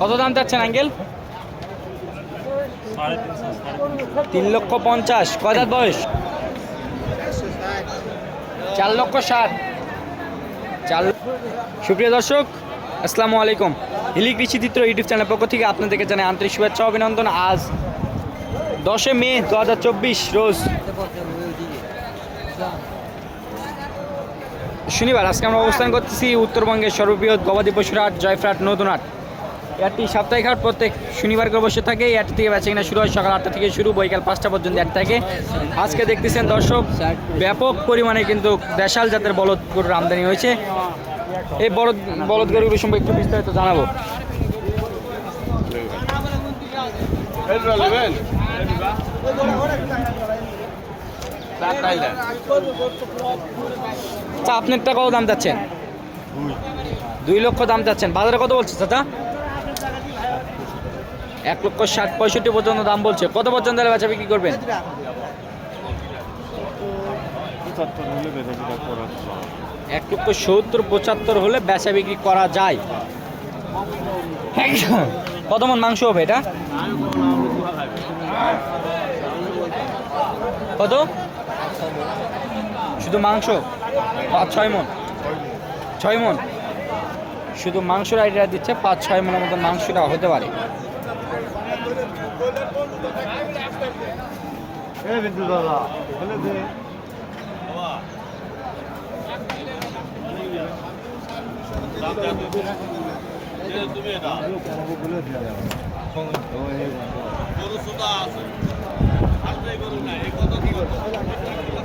কত দাম চাচ্ছেন আঙ্কেল? 3,50,000। কয় দাঁত বয়স? 4,60,000। সুপ্রিয় দর্শক, আসসালামু আলাইকুম। হিলি কৃষিচিত্র ইউটিউব চ্যানেলের পক্ষ থেকে আপনাদেরকে জানাই আন্তরিক শুভেচ্ছা অভিনন্দন। আজ 10 মে 2024 রোজ শনিবার। আজকে আমরা অবস্থান করতেছি উত্তরবঙ্গের সর্ববৃহৎ গবাদি পশুর হাট জয়ফ্রাট নতুন হাট। এটি সাপ্তাহিক হাট, প্রত্যেক শনিবার করে বসে থাকে। এর থেকে বেচা কিনা শুরু হয় সকাল 8টা থেকে শুরু, বৈকাল 5টা পর্যন্ত এর থাকে। আজকে দেখতেছেন দর্শক, ব্যাপক পরিমাণে কিন্তু দেশাল জাতের বলদ গরুর আমদানি হয়েছে। এই বলদ গরুগুলোর সম্পর্কে একটু বিস্তারিত জানাবো। আপনারটা কত দাম চাচ্ছেন? 2 লক্ষ দাম চাচ্ছেন। বাজারে কত বলছে চাচা? 1,60,000-1,65,000 পর্যন্ত দাম বলছে। কত পর্যন্ত বেচা বিক্রি করবেন? 1,70,000-75,000 হলে বেচা বিক্রি করা যায়। কত মন মাংস হবে এটা? কত? শুধু মাংস 5-6 মন। 6 মন শুধু মাংসের আইডিয়া দিচ্ছে। 5-6 মনের মতো মাংসটা হতে পারে।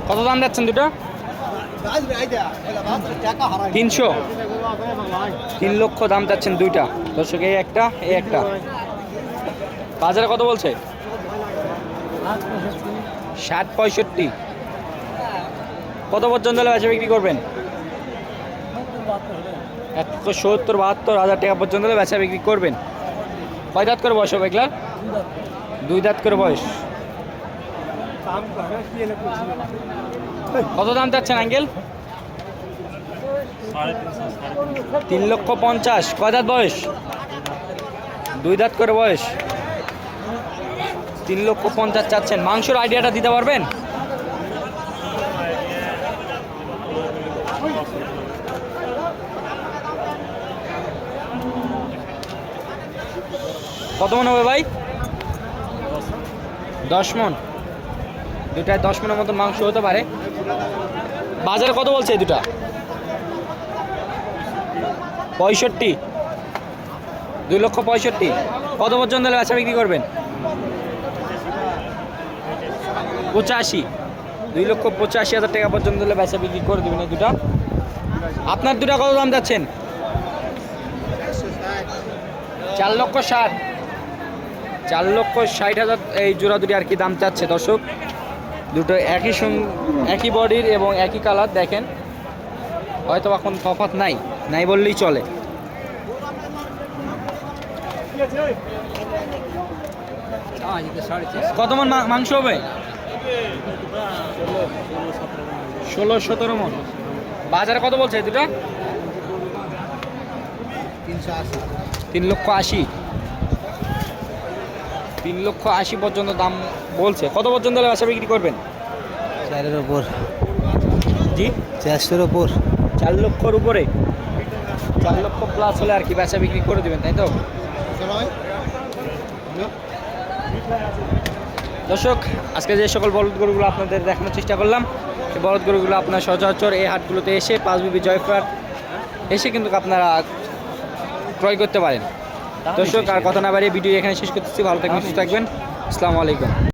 কত দাম যাচ্ছেন দুটো? 300। 3 লক্ষ দাম চাচ্ছেন দুইটা। দর্শক, এই একটা এই একটা। বাজারে কত বলছে? 60-65। কত পর্যন্ত হলে বেচা বিক্রি করবেন? 1,70,000-72,000 টাকা পর্যন্ত হলে বেচা বিক্রি করবেন। কয় দাঁত করে বয়স হবে এগুলার? 2 দাঁত করে বয়স। কত দাম চাচ্ছেন আঙ্কেল? 3,50,000। কয় দাঁত বয়স? 2 দাঁত করে বয়স। 3,50,000 চাচ্ছেন। মাংসের আইডিয়াটা দিতে পারবেন? কত মন হবে ভাই? 10 মন। দুটায় 10 মনের মতো মাংস হতে পারে। বাজারে কত বলছে এই দুটা? 65। 2,65,000। কত পর্যন্ত হলে বেচা বিক্রি করবেন? 85। 2,85,000 টাকা পর্যন্ত হলে বেচা বিক্রি করে দেবেন এই দুটা। আপনার দুটা কত দাম যাচ্ছেন? 4,60,000। 4,60,000 এই জোড়া দুটি আর কি দাম চাচ্ছে দর্শক। দুটো একই বডির এবং একই কালার। দেখেন, হয়তো এখন তফাৎ নাই বললেই চলে। কত মন মাংস হবে? 16-17 মন। বাজারে কত বলছে এই দুটো? 3,80,000। 3,80,000 পর্যন্ত দাম বলছে। কত পর্যন্ত হলে বেচা বিক্রি করবেন? 4-এর উপর। জি, 400-এর উপর। 4 লক্ষর উপরে। 4 লক্ষ প্লাস হলে আর কি বেচা বিক্রি করে দেবেন, তাই তো? দর্শক, আজকে যে সকল বলদ গরুগুলো আপনাদের দেখানোর চেষ্টা করলাম, সেই বলদ গরুগুলো আপনার সচরাচর এই হাটগুলোতে এসে পাঁচবিবি জয়ফ্রাট এসে কিন্তু আপনারা ক্রয় করতে পারেন। দর্শক, আর কথা না বাড়িয়ে ভিডিও এখানে শেষ করতেছি। ভালো থাকবেন, সুস্থ থাকবেন। আসসালামু আলাইকুম।